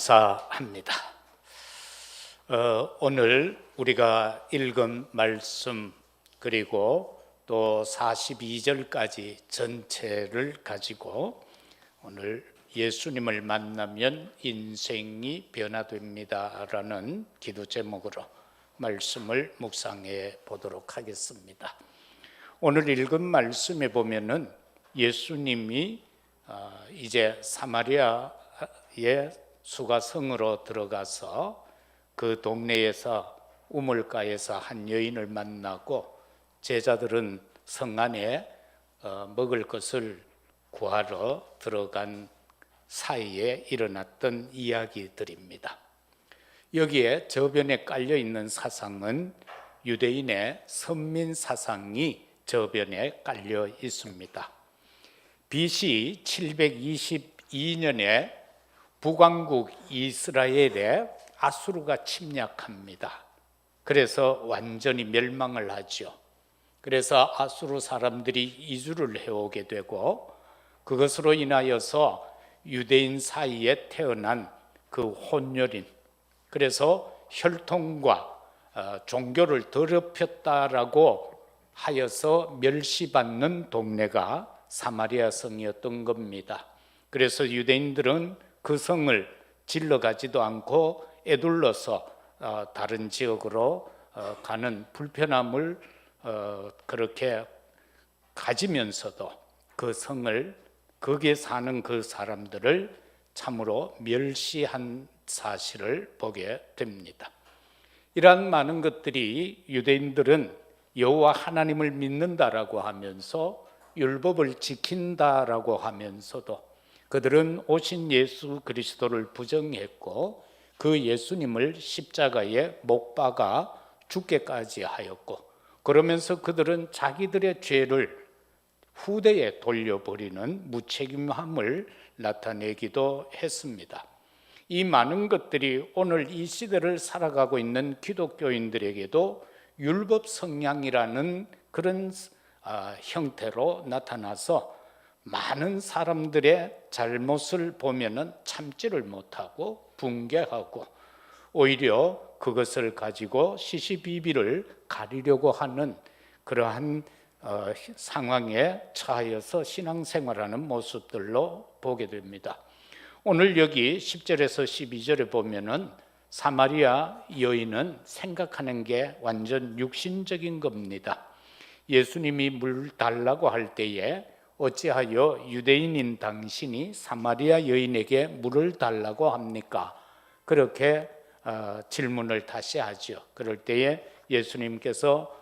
감사합니다. 오늘 우리가 읽은 말씀 그리고 또 42절까지 전체를 가지고 오늘 예수님을 만나면 인생이 변화됩니다 라는 기도 제목으로 말씀을 묵상해 보도록 하겠습니다. 오늘 읽은 말씀에 보면은 예수님이 이제 사마리아의 수가성으로 들어가서 그 동네에서 우물가에서 한 여인을 만나고 제자들은 성 안에 먹을 것을 구하러 들어간 사이에 일어났던 이야기들입니다. 여기에 저변에 깔려 있는 사상은 유대인의 선민 사상이 저변에 깔려 있습니다. BC 722년에 북왕국 이스라엘에 아수르가 침략합니다. 그래서 완전히 멸망을 하죠. 그래서 아수르 사람들이 이주를 해오게 되고 그것으로 인하여서 유대인 사이에 태어난 그 혼혈인, 그래서 혈통과 종교를 더럽혔다라고 하여서 멸시받는 동네가 사마리아 성이었던 겁니다. 그래서 유대인들은 그 성을 질러가지도 않고 에둘러서 다른 지역으로 가는 불편함을 그렇게 가지면서도 그 성을, 거기에 사는 그 사람들을 참으로 멸시한 사실을 보게 됩니다. 이러한 많은 것들이 유대인들은 여호와 하나님을 믿는다라고 하면서 율법을 지킨다라고 하면서도 그들은 오신 예수 그리스도를 부정했고 그 예수님을 십자가에 못 박아 죽게까지 하였고, 그러면서 그들은 자기들의 죄를 후대에 돌려버리는 무책임함을 나타내기도 했습니다. 이 많은 것들이 오늘 이 시대를 살아가고 있는 기독교인들에게도 율법 성향이라는 그런 형태로 나타나서 많은 사람들의 잘못을 보면은 참지를 못하고 붕괴하고 오히려 그것을 가지고 시시비비를 가리려고 하는 그러한 상황에 처하여서 신앙생활하는 모습들로 보게 됩니다. 오늘 여기 10절에서 12절에 보면은 사마리아 여인은 생각하는 게 완전 육신적인 겁니다. 예수님이 물 달라고 할 때에 어찌하여 유대인인 당신이 사마리아 여인에게 물을 달라고 합니까? 그렇게 질문을 다시 하죠. 그럴 때에 예수님께서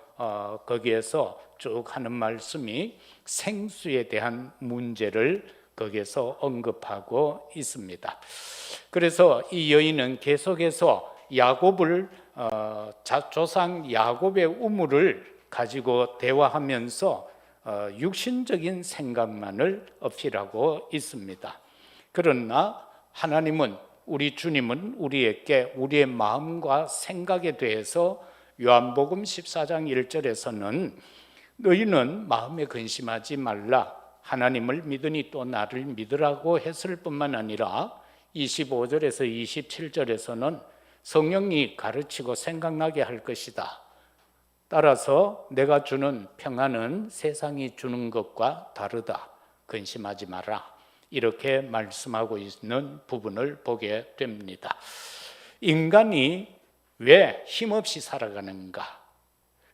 거기에서 쭉 하는 말씀이 생수에 대한 문제를 거기에서 언급하고 있습니다. 그래서 이 여인은 계속해서 야곱을 조상 야곱의 우물을 가지고 대화하면서 육신적인 생각만을 어필하고 있습니다. 그러나 하나님은, 우리 주님은 우리에게 우리의 마음과 생각에 대해서 요한복음 14장 1절에서는 너희는 마음에 근심하지 말라, 하나님을 믿으니 또 나를 믿으라고 했을 뿐만 아니라 25절에서 27절에서는 성령이 가르치고 생각나게 할 것이다. 따라서 내가 주는 평안은 세상이 주는 것과 다르다. 근심하지 마라. 이렇게 말씀하고 있는 부분을 보게 됩니다. 인간이 왜 힘없이 살아가는가?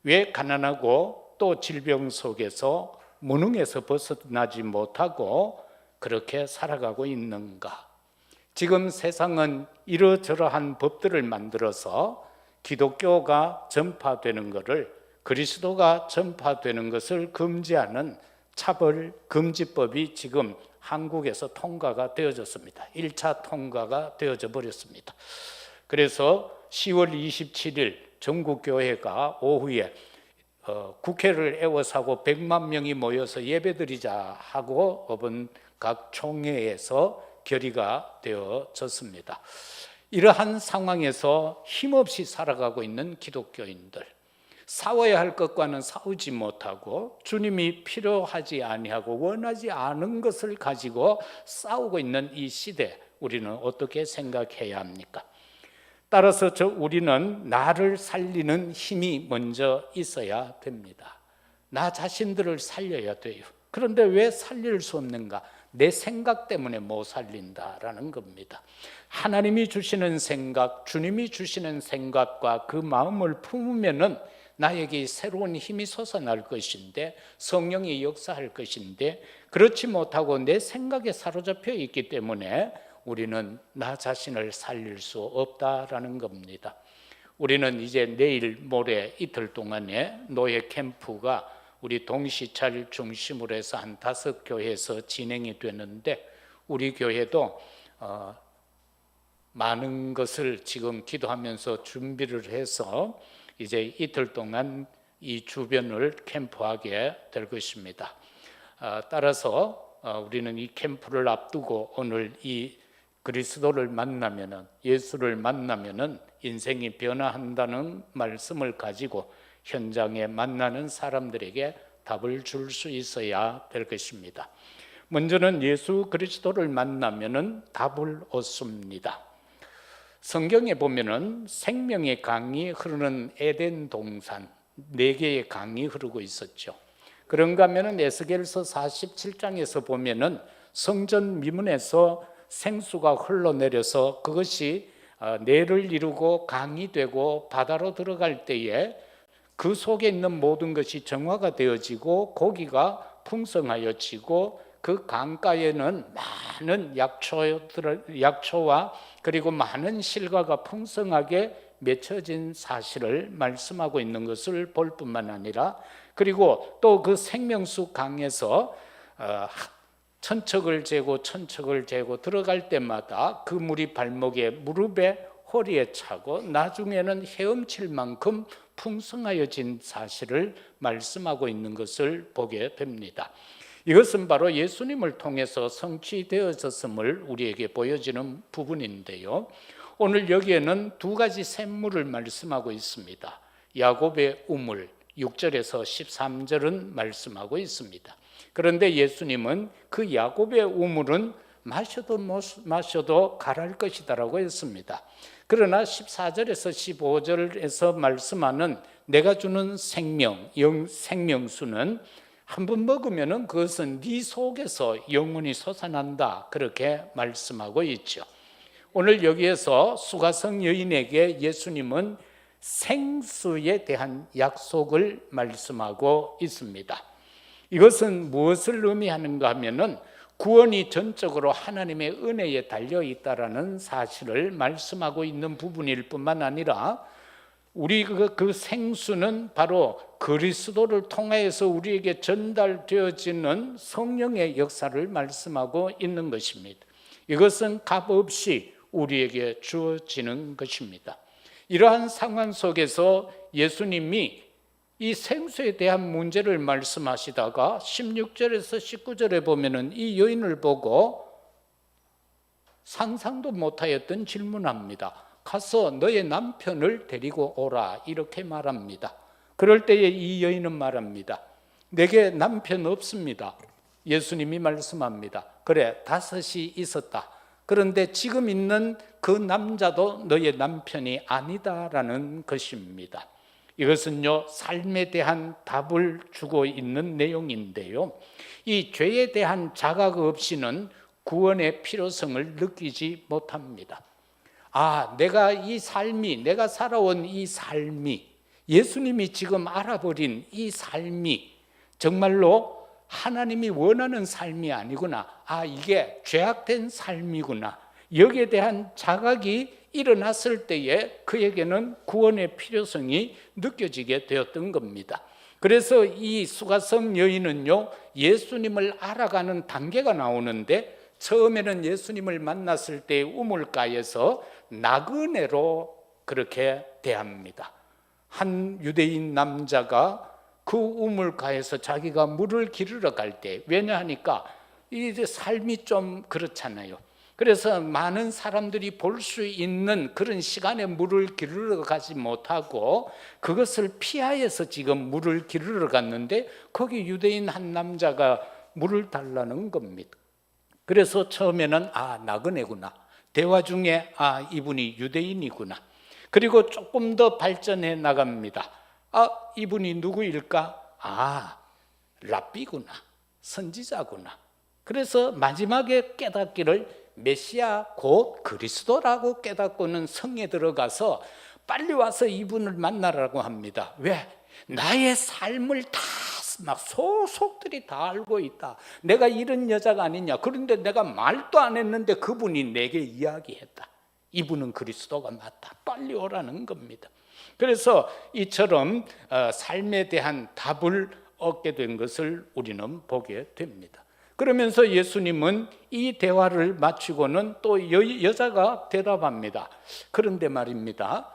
왜 가난하고 또 질병 속에서 무능에서 벗어나지 못하고 그렇게 살아가고 있는가? 지금 세상은 이러저러한 법들을 만들어서 기독교가 전파되는 것을, 그리스도가 전파되는 것을 금지하는 차별 금지법이 지금 한국에서 통과가 되어졌습니다. 1차 통과가 되어져 버렸습니다. 그래서 10월 27일 전국교회가 오후에 국회를 에워싸고 100만 명이 모여서 예배드리자 하고 법원 각 총회에서 결의가 되어졌습니다. 이러한 상황에서 힘없이 살아가고 있는 기독교인들, 싸워야 할 것과는 싸우지 못하고 주님이 필요하지 아니하고 원하지 않은 것을 가지고 싸우고 있는 이 시대, 우리는 어떻게 생각해야 합니까? 따라서 우리는 나를 살리는 힘이 먼저 있어야 됩니다. 나 자신들을 살려야 돼요. 그런데 왜 살릴 수 없는가? 내 생각 때문에 못 살린다라는 겁니다. 하나님이 주시는 생각, 주님이 주시는 생각과 그 마음을 품으면은 나에게 새로운 힘이 솟아날 것인데, 성령이 역사할 것인데, 그렇지 못하고 내 생각에 사로잡혀 있기 때문에 우리는 나 자신을 살릴 수 없다라는 겁니다. 우리는 이제 내일 모레 이틀 동안에 노예 캠프가 우리 동시찰 중심으로 해서 한 5교회에서 진행이 되는데, 우리 교회도 많은 것을 지금 기도하면서 준비를 해서 이제 이틀 동안 이 주변을 캠프하게 될 것입니다. 따라서 우리는 이 캠프를 앞두고 오늘 이 그리스도를 만나면은, 예수를 만나면은 인생이 변화한다는 말씀을 가지고 현장에 만나는 사람들에게 답을 줄 수 있어야 될 것입니다. 먼저는 예수 그리스도를 만나면은 답을 얻습니다. 성경에 보면은 생명의 강이 흐르는 에덴 동산 4개의 강이 흐르고 있었죠. 그런가 하면은 에스겔서 47장에서 보면은 성전 미문에서 생수가 흘러내려서 그것이 내를 이루고 강이 되고 바다로 들어갈 때에 그 속에 있는 모든 것이 정화가 되어지고 고기가 풍성하여지고 그 강가에는 많은 약초와 그리고 많은 실과가 풍성하게 맺혀진 사실을 말씀하고 있는 것을 볼 뿐만 아니라, 그리고 또 그 생명수 강에서 천척을 재고 들어갈 때마다 그 물이 발목에, 무릎에, 허리에 차고 나중에는 헤엄칠 만큼 풍성하여진 사실을 말씀하고 있는 것을 보게 됩니다. 이것은 바로 예수님을 통해서 성취되어졌음을 우리에게 보여주는 부분인데요, 오늘 여기에는 2가지 샘물을 말씀하고 있습니다. 야곱의 우물 6절에서 13절은 말씀하고 있습니다. 그런데 예수님은 그 야곱의 우물은 마셔도 가랄 것이다라고 했습니다. 그러나 14절에서 15절에서 말씀하는 내가 주는 생명수는 한 번 먹으면 그것은 네 속에서 영원히 솟아난다, 그렇게 말씀하고 있죠. 오늘 여기에서 수가성 여인에게 예수님은 생수에 대한 약속을 말씀하고 있습니다. 이것은 무엇을 의미하는가 하면은 구원이 전적으로 하나님의 은혜에 달려있다라는 사실을 말씀하고 있는 부분일 뿐만 아니라, 우리 그 생수는 바로 그리스도를 통하여서 우리에게 전달되어지는 성령의 역사를 말씀하고 있는 것입니다. 이것은 값없이 우리에게 주어지는 것입니다. 이러한 상황 속에서 예수님이 이 생수에 대한 문제를 말씀하시다가 16절에서 19절에 보면은 이 여인을 보고 상상도 못하였던 질문합니다. 가서 너의 남편을 데리고 오라, 이렇게 말합니다. 그럴 때에 이 여인은 말합니다. 내게 남편 없습니다. 예수님이 말씀합니다. 그래, 5이 있었다. 그런데 지금 있는 그 남자도 너의 남편이 아니다라는 것입니다. 이것은요, 삶에 대한 답을 주고 있는 내용인데요, 이 죄에 대한 자각 없이는 구원의 필요성을 느끼지 못합니다. 내가 살아온 이 삶이, 예수님이 지금 알아버린 이 삶이 정말로 하나님이 원하는 삶이 아니구나, 이게 죄악된 삶이구나, 여기에 대한 자각이 일어났을 때에 그에게는 구원의 필요성이 느껴지게 되었던 겁니다. 그래서 이 수가성 여인은요, 예수님을 알아가는 단계가 나오는데, 처음에는 예수님을 만났을 때 우물가에서 나그네로 그렇게 대합니다. 한 유대인 남자가 그 우물가에서 자기가 물을 기르러 갈 때, 왜냐하니까 이제 삶이 좀 그렇잖아요. 그래서 많은 사람들이 볼 수 있는 그런 시간에 물을 기르러 가지 못하고 그것을 피하여서 지금 물을 기르러 갔는데, 거기 유대인 한 남자가 물을 달라는 겁니다. 그래서 처음에는 나그네구나, 대화 중에 이분이 유대인이구나. 그리고 조금 더 발전해 나갑니다. 이분이 누구일까? 랍비구나. 선지자구나. 그래서 마지막에 깨닫기를 메시아 곧 그리스도라고 깨닫고는 성에 들어가서 빨리 와서 이분을 만나라고 합니다. 왜? 나의 삶을 다 막 속속들이 다 알고 있다. 내가 이런 여자가 아니냐. 그런데 내가 말도 안 했는데 그분이 내게 이야기했다. 이분은 그리스도가 맞다. 빨리 오라는 겁니다. 그래서 이처럼 삶에 대한 답을 얻게 된 것을 우리는 보게 됩니다. 그러면서 예수님은 이 대화를 마치고는 또 여자가 대답합니다. 그런데 말입니다.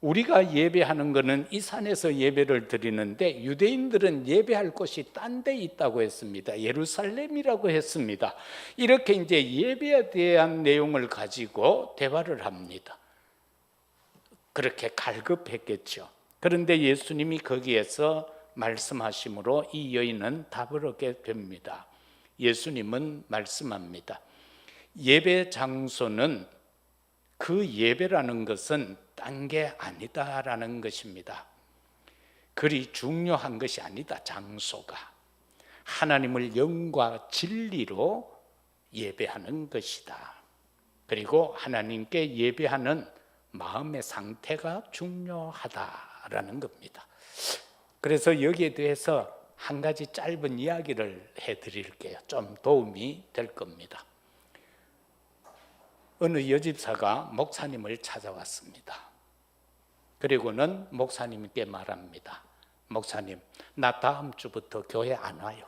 우리가 예배하는 것은 이 산에서 예배를 드리는데 유대인들은 예배할 곳이 딴 데 있다고 했습니다. 예루살렘이라고 했습니다. 이렇게 이제 예배에 대한 내용을 가지고 대화를 합니다. 그렇게 갈급했겠죠. 그런데 예수님이 거기에서 말씀하심으로 이 여인은 답을 얻게 됩니다. 예수님은 말씀합니다. 예배 장소는 그 예배라는 것은 딴 게 아니다라는 것입니다. 그리 중요한 것이 아니다. 장소가 하나님을 영과 진리로 예배하는 것이다. 그리고 하나님께 예배하는 마음의 상태가 중요하다라는 겁니다. 그래서 여기에 대해서 한 가지 짧은 이야기를 해드릴게요. 좀 도움이 될 겁니다. 어느 여집사가 목사님을 찾아왔습니다. 그리고는 목사님께 말합니다. 목사님, 나 다음 주부터 교회 안 와요.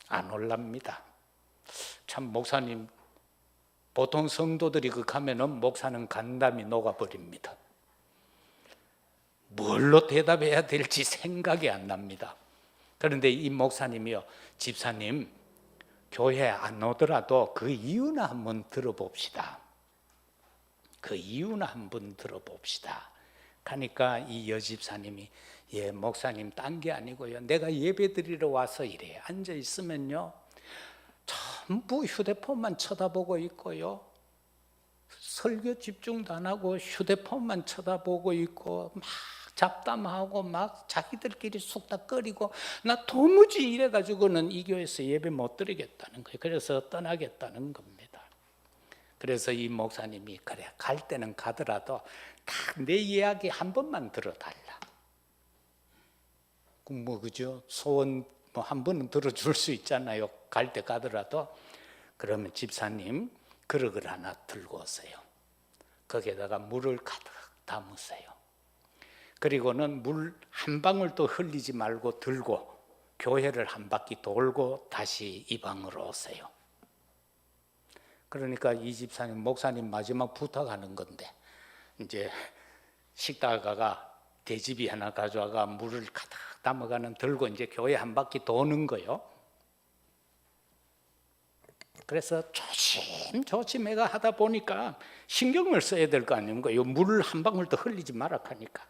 안 올랍니다. 참 목사님, 보통 성도들이 가면은 목사는 간담이 녹아버립니다. 뭘로 대답해야 될지 생각이 안 납니다. 그런데 이 목사님이요, 집사님, 교회 안 오더라도 그 이유나 한번 들어봅시다. 그 이유나 한번 들어봅시다. 그러니까 이 여집사님이 목사님, 딴 게 아니고요, 내가 예배 드리러 와서 이래 앉아 있으면요 전부 휴대폰만 쳐다보고 있고요, 설교 집중도 안 하고 휴대폰만 쳐다보고 있고 막 잡담하고 막 자기들끼리 쑥닥거리고, 나 도무지 이래가지고는 이 교회에서 예배 못 드리겠다는 거예요. 그래서 떠나겠다는 겁니다. 그래서 이 목사님이 그래, 갈 때는 가더라도 딱 내 이야기 한 번만 들어달라. 그죠? 소원 한 번은 들어줄 수 있잖아요. 갈 때 가더라도. 그러면 집사님, 그릇을 하나 들고 오세요. 거기에다가 물을 가득 담으세요. 그리고는 물 한 방울도 흘리지 말고 들고 교회를 한 바퀴 돌고 다시 이 방으로 오세요. 그러니까 이 집사님, 목사님 마지막 부탁하는 건데, 이제 식당가가 대집이 하나 가져와가 물을 가득 담아가는 들고 이제 교회 한 바퀴 도는 거요. 그래서 조심해가 하다 보니까 신경을 써야 될 거 아닙니까? 이 물을 한 방울도 흘리지 마라 하니까.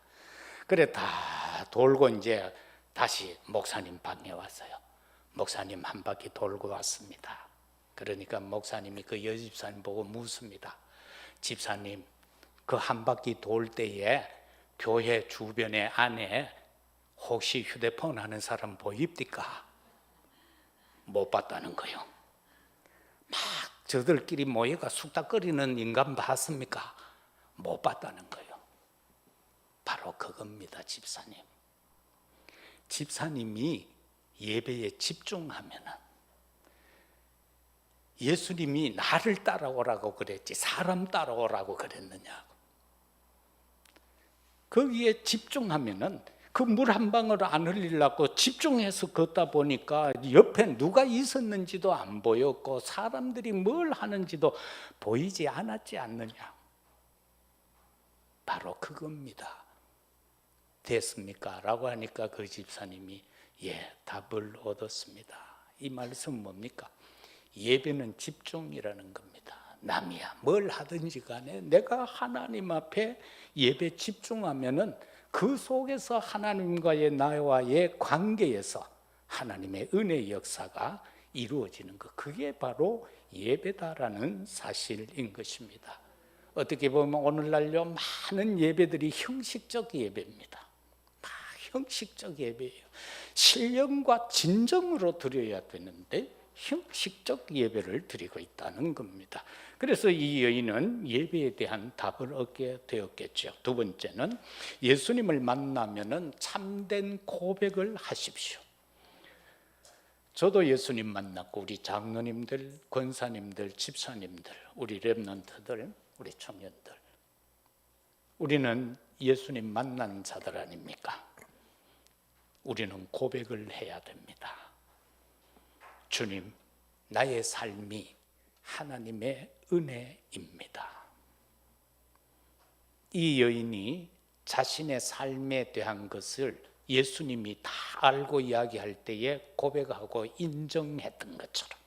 그래 다 돌고 이제 다시 목사님 방에 왔어요. 목사님 한 바퀴 돌고 왔습니다. 그러니까 목사님이 그 여집사님 보고 묻습니다. 집사님, 그 한 바퀴 돌 때에 교회 주변에 안에 혹시 휴대폰 하는 사람 보입니까? 못 봤다는 거예요. 막 저들끼리 모여가 쑥닥거리는 인간 봤습니까? 못 봤다는 거예요. 바로 그겁니다, 집사님. 집사님이 예배에 집중하면은, 예수님이 나를 따라오라고 그랬지 사람 따라오라고 그랬느냐고. 거기에 집중하면은 그 물 한 방울 안 흘리려고 집중해서 걷다 보니까 옆에 누가 있었는지도 안 보였고 사람들이 뭘 하는지도 보이지 않았지 않느냐. 바로 그겁니다. 됐습니까? 라고 하니까 그 집사님이 답을 얻었습니다. 이 말씀은 뭡니까? 예배는 집중이라는 겁니다. 남이야 뭘 하든지 간에 내가 하나님 앞에 예배 집중하면은 그 속에서 하나님과의 나와의 관계에서 하나님의 은혜의 역사가 이루어지는 것, 그게 바로 예배다라는 사실인 것입니다. 어떻게 보면 오늘날요 많은 예배들이 형식적 예배입니다. 형식적 예배예요. 신령과 진정으로 드려야 되는데 형식적 예배를 드리고 있다는 겁니다. 그래서 이 여인은 예배에 대한 답을 얻게 되었겠죠. 두 번째는 예수님을 만나면은 참된 고백을 하십시오. 저도 예수님 만났고 우리 장로님들, 권사님들, 집사님들, 우리 렘넌트들, 우리 청년들, 우리는 예수님 만난 자들 아닙니까? 우리는 고백을 해야 됩니다. 주님, 나의 삶이 하나님의 은혜입니다. 이 여인이 자신의 삶에 대한 것을 예수님이 다 알고 이야기할 때에 고백하고 인정했던 것처럼,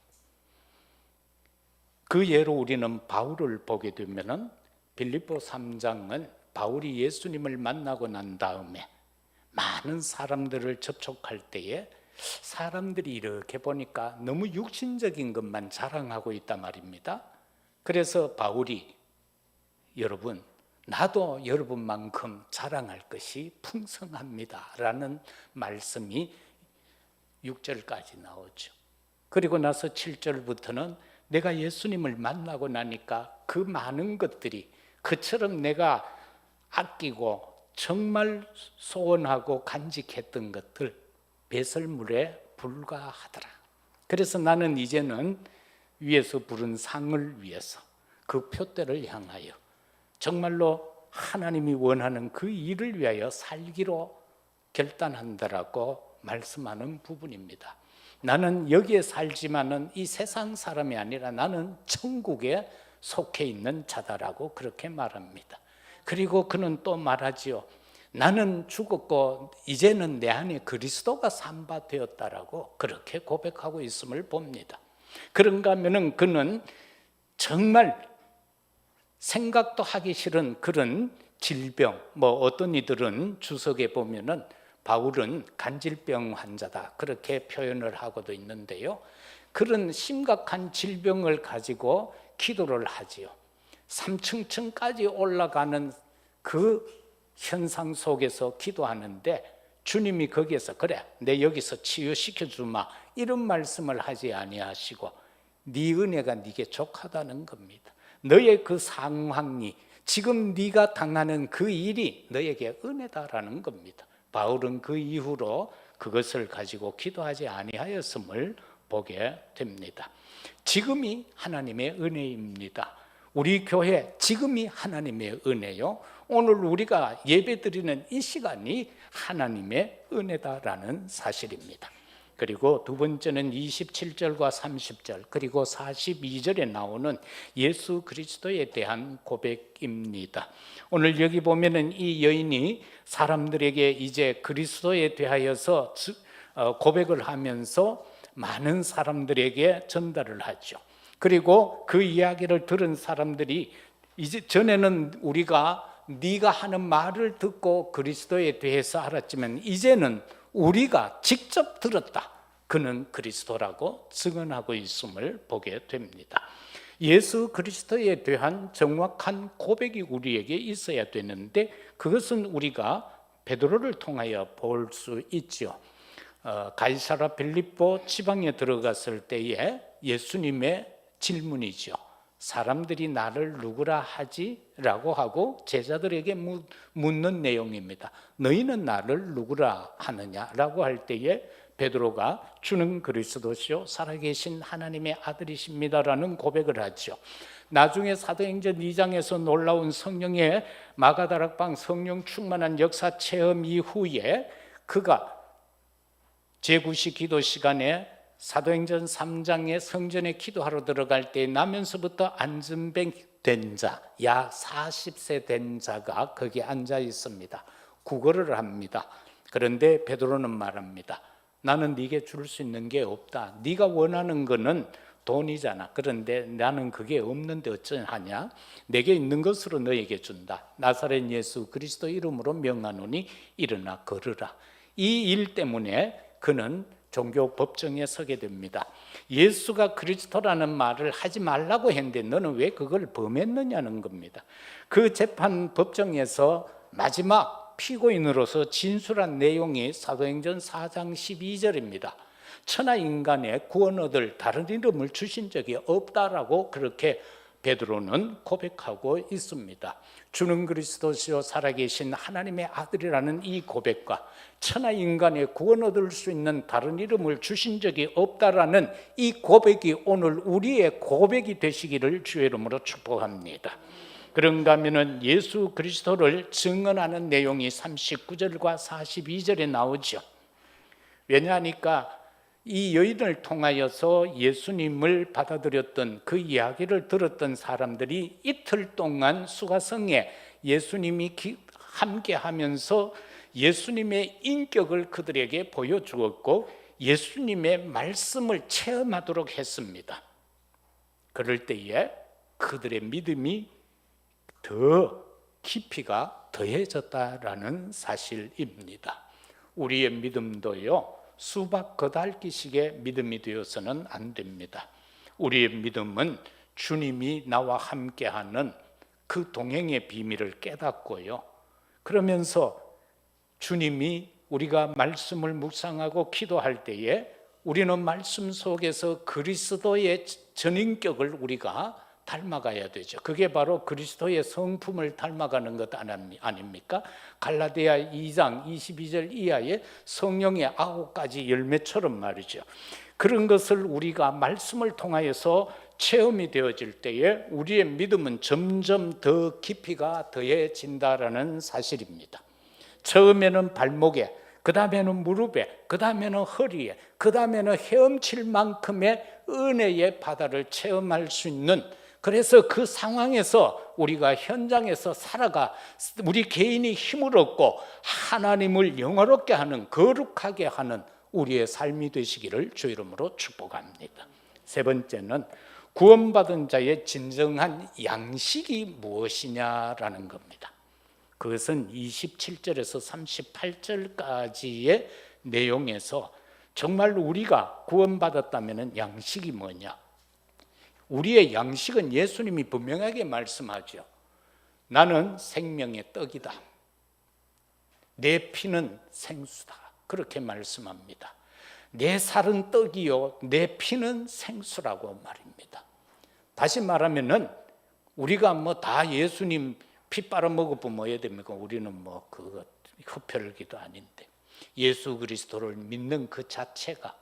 그 예로 우리는 바울을 보게 되면은 빌립보 3장은 바울이 예수님을 만나고 난 다음에 많은 사람들을 접촉할 때에 사람들이 이렇게 보니까 너무 육신적인 것만 자랑하고 있단 말입니다. 그래서 바울이, 여러분, 나도 여러분만큼 자랑할 것이 풍성합니다 라는 말씀이 6절까지 나오죠. 그리고 나서 7절부터는 내가 예수님을 만나고 나니까 그 많은 것들이 그처럼 내가 아끼고 정말 소원하고 간직했던 것들 배설물에 불과하더라. 그래서 나는 이제는 위에서 부른 상을 위해서 그 표대를 향하여 정말로 하나님이 원하는 그 일을 위하여 살기로 결단한다라고 말씀하는 부분입니다. 나는 여기에 살지만은 이 세상 사람이 아니라 나는 천국에 속해 있는 자다라고 그렇게 말합니다. 그리고 그는 또 말하지요. 나는 죽었고 이제는 내 안에 그리스도가 산바 되었다라고 그렇게 고백하고 있음을 봅니다. 그런가 하면은 그는 정말 생각도 하기 싫은 그런 질병, 어떤 이들은 주석에 보면은 바울은 간질병 환자다 그렇게 표현을 하고도 있는데요. 그런 심각한 질병을 가지고 기도를 하지요. 3층까지 올라가는 그 현상 속에서 기도하는데 주님이 거기에서 그래 내 여기서 치유시켜 주마 이런 말씀을 하지 아니하시고 네 은혜가 네게 족하다는 겁니다. 너의 그 상황이 지금 네가 당하는 그 일이 너에게 은혜다라는 겁니다. 바울은 그 이후로 그것을 가지고 기도하지 아니하였음을 보게 됩니다. 지금이 하나님의 은혜입니다. 우리 교회 지금이 하나님의 은혜요. 오늘 우리가 예배드리는 이 시간이 하나님의 은혜다라는 사실입니다. 그리고 두 번째는 27절과 30절 그리고 42절에 나오는 예수 그리스도에 대한 고백입니다. 오늘 여기 보면은 이 여인이 사람들에게 이제 그리스도에 대하여서 고백을 하면서 많은 사람들에게 전달을 하죠. 그리고 그 이야기를 들은 사람들이 이제 전에는 우리가 네가 하는 말을 듣고 그리스도에 대해서 알았지만 이제는 우리가 직접 들었다. 그는 그리스도라고 증언하고 있음을 보게 됩니다. 예수 그리스도에 대한 정확한 고백이 우리에게 있어야 되는데 그것은 우리가 베드로를 통하여 볼 수 있죠. 가이사라 빌립보 지방에 들어갔을 때에 예수님의 질문이죠. 사람들이 나를 누구라 하지? 라고 하고 제자들에게 묻는 내용입니다. 너희는 나를 누구라 하느냐? 라고 할 때에 베드로가 주는 그리스도시요 살아계신 하나님의 아들이십니다 라는 고백을 하죠. 나중에 사도행전 2장에서 놀라운 성령의 마가다락방 성령 충만한 역사 체험 이후에 그가 제9시 기도 시간에 사도행전 3장에 성전에 기도하러 들어갈 때 나면서부터 안전뱅 된 자, 약 40세 된 자가 거기 앉아 있습니다. 구걸을 합니다. 그런데 베드로는 말합니다. 나는 네게 줄 수 있는 게 없다. 네가 원하는 거는 돈이잖아. 그런데 나는 그게 없는데 어쩌하냐? 내게 있는 것으로 너에게 준다. 나사렛 예수 그리스도 이름으로 명하노니 일어나 걸으라. 이 일 때문에 그는 종교 법정에 서게 됩니다. 예수가 그리스도라는 말을 하지 말라고 했는데 너는 왜 그걸 범했느냐는 겁니다. 그 재판 법정에서 마지막 피고인으로서 진술한 내용이 사도행전 4장 12절입니다. 천하 인간의 구원 얻을 다른 이름을 주신 적이 없다라고 그렇게 베드로는 고백하고 있습니다. 주는 그리스도시요 살아계신 하나님의 아들이라는 이 고백과 천하 인간의 구원 얻을 수 있는 다른 이름을 주신 적이 없다라는 이 고백이 오늘 우리의 고백이 되시기를 주의 이름으로 축복합니다. 그런가 하면은 예수 그리스도를 증언하는 내용이 39절과 42절에 나오죠. 왜냐하니까 이 여인을 통하여서 예수님을 받아들였던 그 이야기를 들었던 사람들이 이틀 동안 수가성에 예수님이 함께하면서 예수님의 인격을 그들에게 보여주었고 예수님의 말씀을 체험하도록 했습니다. 그럴 때에 그들의 믿음이 더 깊이가 더해졌다라는 사실입니다. 우리의 믿음도요, 수박 겉핥기식의 믿음이 되어서는 안 됩니다. 우리의 믿음은 주님이 나와 함께하는 그 동행의 비밀을 깨닫고요, 그러면서 주님이 우리가 말씀을 묵상하고 기도할 때에 우리는 말씀 속에서 그리스도의 전인격을 우리가 닮아가야 되죠. 그게 바로 그리스도의 성품을 닮아가는 것 아닙니까? 갈라디아 2장 22절 이하의 성령의 9가지 열매처럼 말이죠. 그런 것을 우리가 말씀을 통하여서 체험이 되어질 때에 우리의 믿음은 점점 더 깊이가 더해진다라는 사실입니다. 처음에는 발목에, 그 다음에는 무릎에, 그 다음에는 허리에, 그 다음에는 헤엄칠 만큼의 은혜의 바다를 체험할 수 있는, 그래서 그 상황에서 우리가 현장에서 살아가 우리 개인이 힘을 얻고 하나님을 영화롭게 하는, 거룩하게 하는 우리의 삶이 되시기를 주 이름으로 축복합니다. 세 번째는 구원받은 자의 진정한 양식이 무엇이냐라는 겁니다. 그것은 27절에서 38절까지의 내용에서 정말 우리가 구원받았다면 양식이 뭐냐? 우리의 양식은 예수님이 분명하게 말씀하죠. 나는 생명의 떡이다. 내 피는 생수다. 그렇게 말씀합니다. 내 살은 떡이요, 내 피는 생수라고 말입니다. 다시 말하면은 우리가 뭐 다 예수님 피 빨아 먹어보면 뭐 해야 됩니까? 우리는 뭐 그거 흡혈기도 아닌데 예수 그리스도를 믿는 그 자체가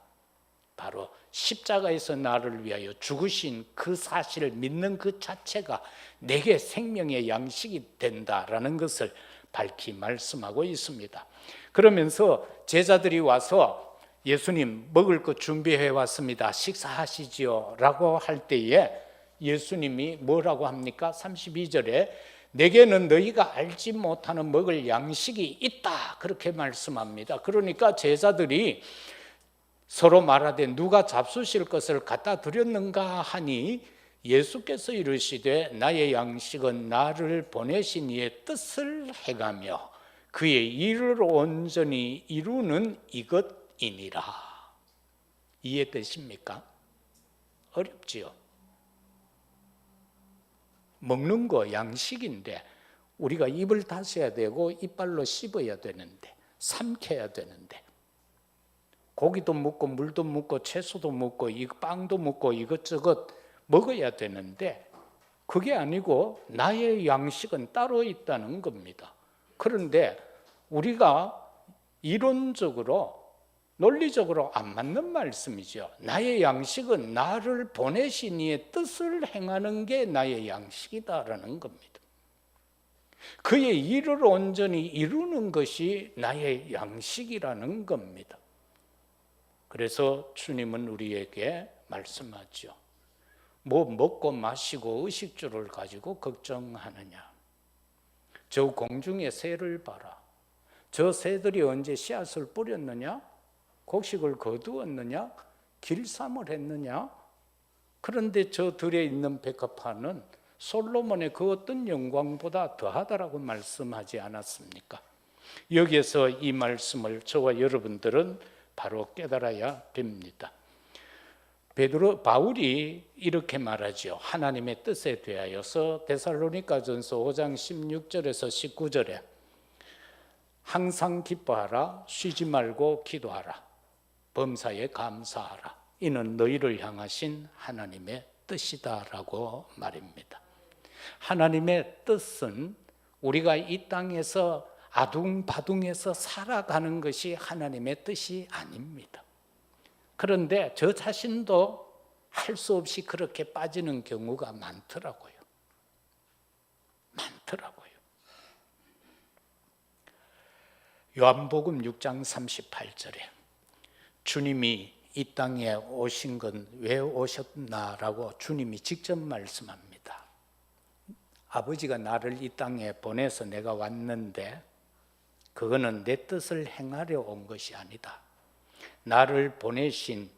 바로 십자가에서 나를 위하여 죽으신 그 사실을 믿는 그 자체가 내게 생명의 양식이 된다라는 것을 밝히 말씀하고 있습니다. 그러면서 제자들이 와서 예수님 먹을 것 준비해 왔습니다. 식사하시지요 라고 할 때에 예수님이 뭐라고 합니까? 32절에 내게는 너희가 알지 못하는 먹을 양식이 있다 그렇게 말씀합니다. 그러니까 제자들이 서로 말하되 누가 잡수실 것을 갖다 드렸는가 하니 예수께서 이르시되 나의 양식은 나를 보내신 이의 뜻을 행하며 그의 일을 온전히 이루는 이것이니라. 이해되십니까? 어렵지요. 먹는 거 양식인데 우리가 입을 다셔야 되고 이빨로 씹어야 되는데 삼켜야 되는데 고기도 먹고 물도 먹고 채소도 먹고 빵도 먹고 이것저것 먹어야 되는데 그게 아니고 나의 양식은 따로 있다는 겁니다. 그런데 우리가 이론적으로 논리적으로 안 맞는 말씀이죠. 나의 양식은 나를 보내신 이의 뜻을 행하는 게 나의 양식이다라는 겁니다. 그의 일을 온전히 이루는 것이 나의 양식이라는 겁니다. 그래서 주님은 우리에게 말씀하죠. 뭐 먹고 마시고 의식주를 가지고 걱정하느냐. 저 공중의 새를 봐라. 저 새들이 언제 씨앗을 뿌렸느냐? 곡식을 거두었느냐? 길쌈을 했느냐? 그런데 저 들에 있는 백합화는 솔로몬의 그 어떤 영광보다 더하다라고 말씀하지 않았습니까? 여기에서 이 말씀을 저와 여러분들은 바로 깨달아야 됩니다. 바울이 이렇게 말하죠. 하나님의 뜻에 대하여서 데살로니가전서 5장 16절에서 19절에 항상 기뻐하라, 쉬지 말고 기도하라, 범사에 감사하라, 이는 너희를 향하신 하나님의 뜻이다라고 말입니다. 하나님의 뜻은 우리가 이 땅에서 아둥바둥해서 살아가는 것이 하나님의 뜻이 아닙니다. 그런데 저 자신도 할 수 없이 그렇게 빠지는 경우가 많더라고요. 요한복음 6장 38절에 주님이 이 땅에 오신 건 왜 오셨나라고 주님이 직접 말씀합니다. 아버지가 나를 이 땅에 보내서 내가 왔는데 그거는 내 뜻을 행하려 온 것이 아니다. 나를 보내신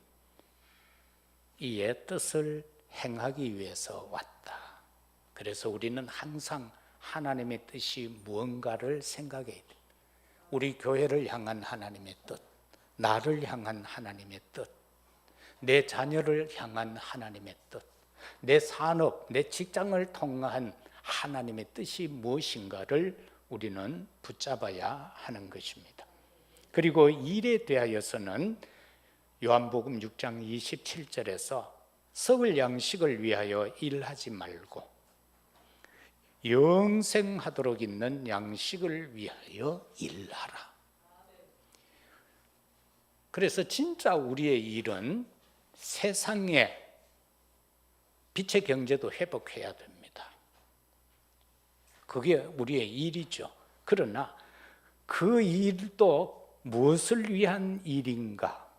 이의 뜻을 행하기 위해서 왔다. 그래서 우리는 항상 하나님의 뜻이 무언가를 생각해야 돼. 우리 교회를 향한 하나님의 뜻, 나를 향한 하나님의 뜻, 내 자녀를 향한 하나님의 뜻, 내 산업, 내 직장을 통한 하나님의 뜻이 무엇인가를 우리는 붙잡아야 하는 것입니다. 그리고 일에 대하여서는 요한복음 6장 27절에서 썩을 양식을 위하여 일하지 말고 영생하도록 있는 양식을 위하여 일하라. 그래서 진짜 우리의 일은 세상에 빛의 경제도 회복해야 됩니다. 그게 우리의 일이죠. 그러나 그 일도 무엇을 위한 일인가?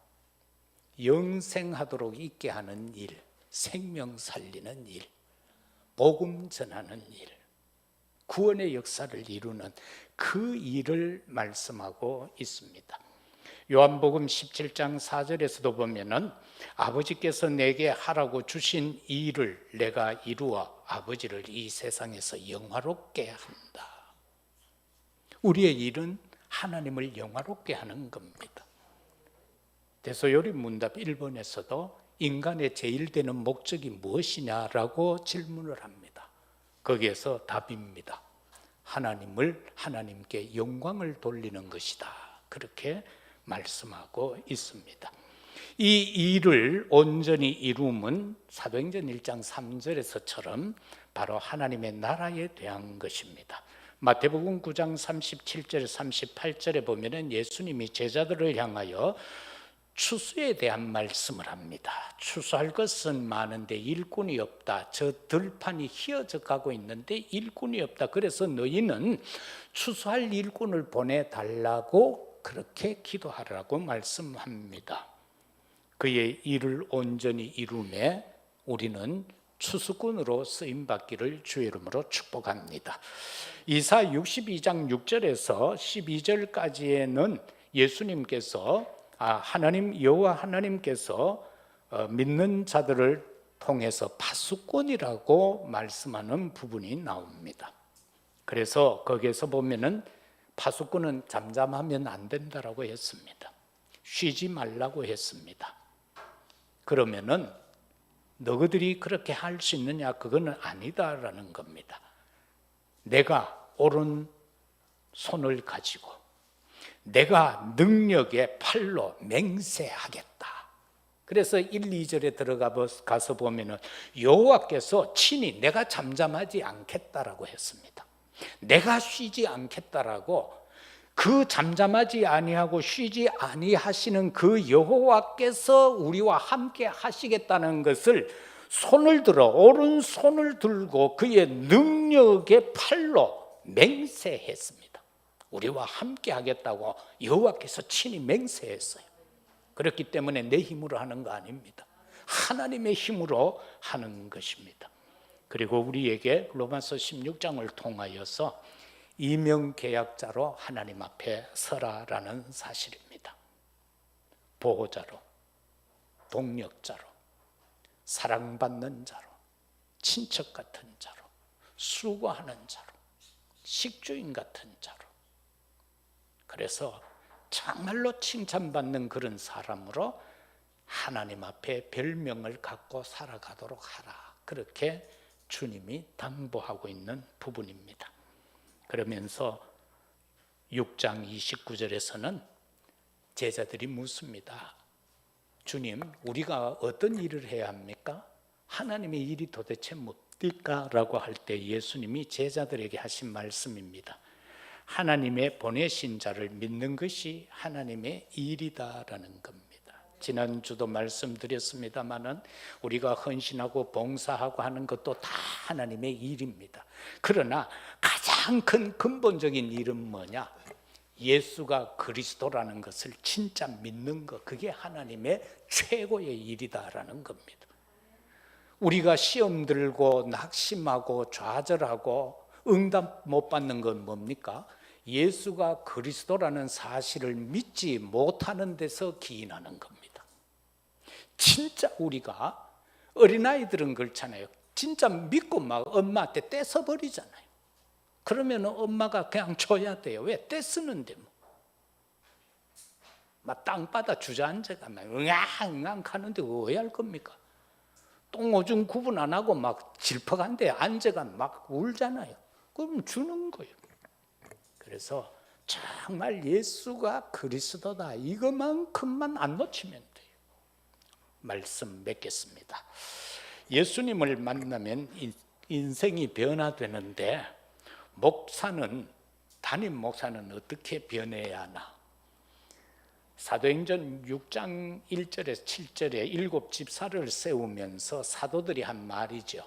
영생하도록 있게 하는 일, 생명 살리는 일, 복음 전하는 일, 구원의 역사를 이루는 그 일을 말씀하고 있습니다. 요한복음 17장 4절에서도 보면은 아버지께서 내게 하라고 주신 일을 내가 이루어 아버지를 이 세상에서 영화롭게 한다. 우리의 일은 하나님을 영화롭게 하는 겁니다. 대소요리문답 1번에서도 인간의 제일 되는 목적이 무엇이냐라고 질문을 합니다. 거기에서 답입니다. 하나님께 영광을 돌리는 것이다. 그렇게 말씀하고 있습니다. 이 일을 온전히 이루면 사도행전 1장 3절에서처럼 바로 하나님의 나라에 대한 것입니다. 마태복음 9장 37절 38절에 보면은 예수님이 제자들을 향하여 추수에 대한 말씀을 합니다. 추수할 것은 많은데 일꾼이 없다. 저 들판이 휘어져 가고 있는데 일꾼이 없다. 그래서 너희는 추수할 일꾼을 보내달라고 그렇게 기도하라고 말씀합니다. 그의 일을 온전히 이루매 우리는 추수꾼으로 쓰임받기를 주의 이름으로 축복합니다. 이사 62장 6절에서 12절까지에는 예수님께서 여호와 하나님께서 믿는 자들을 통해서 파수꾼이라고 말씀하는 부분이 나옵니다. 그래서 거기에서 보면은 파수꾼은 잠잠하면 안 된다라고 했습니다. 쉬지 말라고 했습니다. 그러면은 너희들이 그렇게 할 수 있느냐? 그거는 아니다라는 겁니다. 내가 옳은 손을 가지고 내가 능력의 팔로 맹세하겠다. 그래서 1, 2절에 들어가서 보면은 여호와께서 친히 내가 잠잠하지 않겠다라고 했습니다. 내가 쉬지 않겠다라고, 그 잠잠하지 아니하고 쉬지 아니하시는 그 여호와께서 우리와 함께 하시겠다는 것을 오른손을 들고 그의 능력의 팔로 맹세했습니다. 우리와 함께 하겠다고 여호와께서 친히 맹세했어요. 그렇기 때문에 내 힘으로 하는 거 아닙니다. 하나님의 힘으로 하는 것입니다. 그리고 우리에게 로마서 16장을 통하여서 이명계약자로 하나님 앞에 서라라는 사실입니다. 보호자로, 동력자로, 사랑받는 자로, 친척 같은 자로, 수고하는 자로, 식주인 같은 자로. 그래서 정말로 칭찬받는 그런 사람으로 하나님 앞에 별명을 갖고 살아가도록 하라. 그렇게 주님이 당부하고 있는 부분입니다. 그러면서 6장 29절에서는 제자들이 묻습니다. 주님, 우리가 어떤 일을 해야 합니까? 하나님의 일이 도대체 뭡니까? 라고 할 때 예수님이 제자들에게 하신 말씀입니다. 하나님의 보내신 자를 믿는 것이 하나님의 일이다라는 겁니다. 지난주도 말씀드렸습니다마는 우리가 헌신하고 봉사하고 하는 것도 다 하나님의 일입니다. 그러나 가장 큰 근본적인 일은 뭐냐? 예수가 그리스도라는 것을 진짜 믿는 것, 그게 하나님의 최고의 일이다라는 겁니다. 우리가 시험 들고 낙심하고 좌절하고 응답 못 받는 건 뭡니까? 예수가 그리스도라는 사실을 믿지 못하는 데서 기인하는 겁니다. 진짜 우리가 어린아이들은 그렇잖아요. 진짜 믿고 막 엄마한테 떼서버리잖아요. 그러면 엄마가 그냥 줘야 돼요. 왜? 떼쓰는데 뭐. 막 땅바닥 주저앉아가 막 응앙응앙 하는데 왜 할 겁니까? 똥오줌 구분 안 하고 막 질퍽한데 앉아가 막 울잖아요. 그럼 주는 거예요. 그래서 정말 예수가 그리스도다, 이것만큼만 안 놓치면 돼요. 말씀 맺겠습니다. 예수님을 만나면 인생이 변화되는데 담임 목사는 어떻게 변해야 하나? 사도행전 6장 1절에서 7절에 7 집사를 세우면서 사도들이 한 말이죠.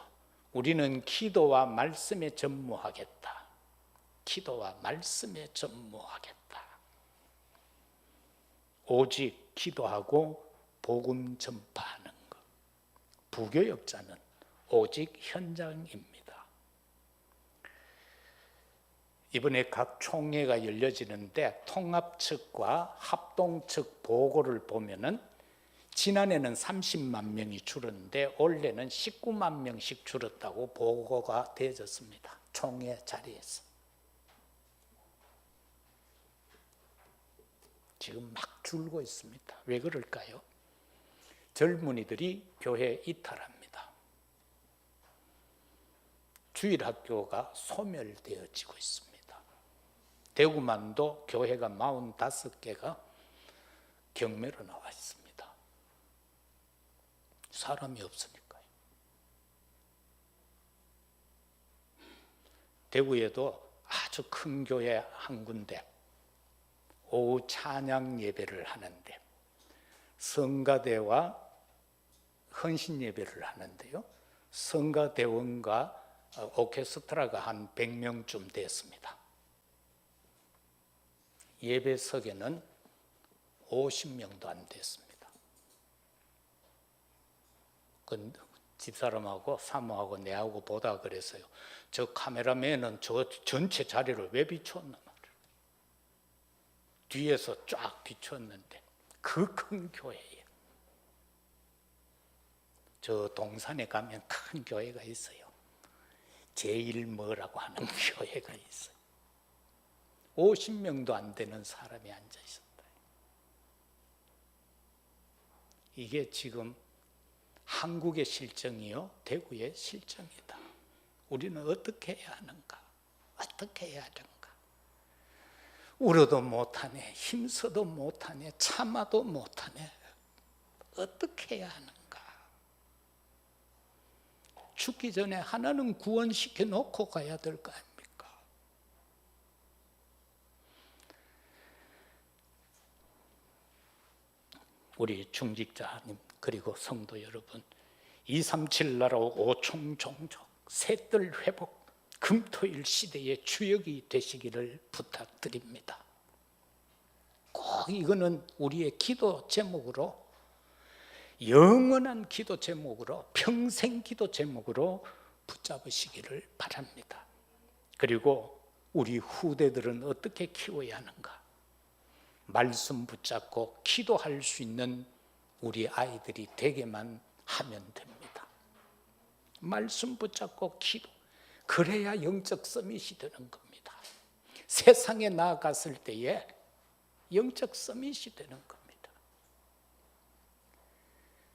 우리는 기도와 말씀에 전무하겠다. 기도와 말씀에 전무하겠다. 오직 기도하고 복음 전파하는 것. 부교역자는 오직 현장입니다. 이번에 각 총회가 열려지는데 통합 측과 합동 측 보고를 보면은 지난해는 30만 명이 줄었는데 올해는 19만 명씩 줄었다고 보고가 되어졌습니다. 총회 자리에서. 지금 막 줄고 있습니다. 왜 그럴까요? 젊은이들이 교회 이탈합니다. 주일학교가 소멸되어지고 있습니다. 대구만도 교회가 45개가 경매로 나와 있습니다. 사람이 없으니까요. 대구에도 아주 큰 교회 한 군데 오후 찬양 예배를 하는데 성가대와 헌신 예배를 하는데요. 성가대원과 오케스트라가 한 100명쯤 됐습니다. 예배석에는 50명도 안 됐습니다. 그 집사람하고 사모하고 내하고 보다 그랬어요. 저 카메라맨은 저 전체 자리를 왜 비추었나 말이에요. 뒤에서 쫙 비추었는데 그 큰 교회에 저 동산에 가면 큰 교회가 있어요. 제일 뭐라고 하는 교회가 있어요. 50명도 안 되는 사람이 앉아 있었다. 이게 지금 한국의 실정이요, 대구의 실정이다. 우리는 어떻게 해야 하는가? 어떻게 해야 하는가? 울어도 못하네, 힘써도 못하네, 참아도 못하네. 어떻게 해야 하는가? 죽기 전에 하나는 구원시켜 놓고 가야 될 거 아닙니까? 우리 중직자님 그리고 성도 여러분, 237 나라 오총종족 셋들 회복 금토일 시대의 주역이 되시기를 부탁드립니다. 꼭 이거는 우리의 기도 제목으로, 영원한 기도 제목으로, 평생 기도 제목으로 붙잡으시기를 바랍니다. 그리고 우리 후대들은 어떻게 키워야 하는가? 말씀 붙잡고 기도할 수 있는 우리 아이들이 되게만 하면 됩니다. 말씀 붙잡고 기도, 그래야 영적 서밋이 되는 겁니다. 세상에 나아갔을 때에 영적 서밋이 되는 겁니다.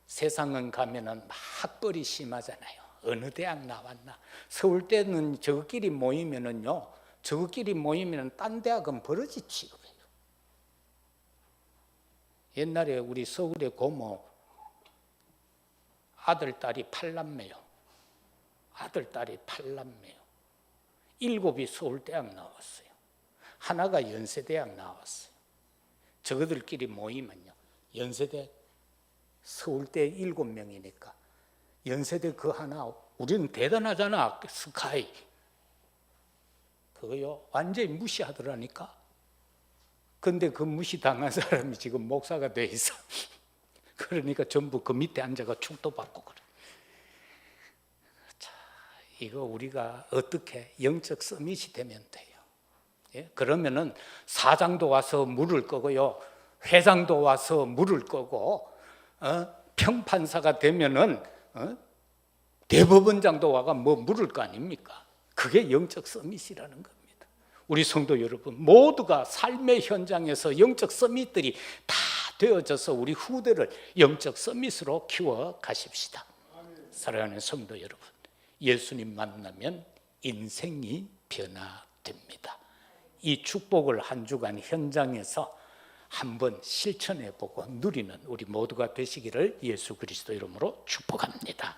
세상은 가면은 막 학벌이 심하잖아요. 어느 대학 나왔나. 서울대는 저끼리 모이면은요, 저끼리 모이면 딴 대학은 버러지 취급해요. 옛날에 우리 서울의 고모 아들 딸이 8남매요. 아들 딸이 8남매요. 7이 서울대학 나왔어요. 하나가 연세대학 나왔어요. 저거들끼리 모이면요, 연세대 서울대 7명이니까 연세대 그 하나, 우리는 대단하잖아, 스카이. 그거요 완전히 무시하더라니까. 근데 그 무시당한 사람이 지금 목사가 돼 있어. 그러니까 전부 그 밑에 앉아가 축도받고 그래. 자, 이거 우리가 어떻게 영적 서밋이 되면 돼요. 예? 그러면은 사장도 와서 물을 끄고요, 회장도 와서 물을 끄고, 평판사가 되면은 대법원장도 와가 뭐 물을 거 아닙니까? 그게 영적 서밋이라는 겁니다. 우리 성도 여러분, 모두가 삶의 현장에서 영적 서밋들이 다 되어져서 우리 후대를 영적 서밋으로 키워 가십시다. 사랑하는 성도 여러분, 예수님 만나면 인생이 변화됩니다. 이 축복을 한 주간 현장에서 한번 실천해보고 누리는 우리 모두가 되시기를 예수 그리스도 이름으로 축복합니다.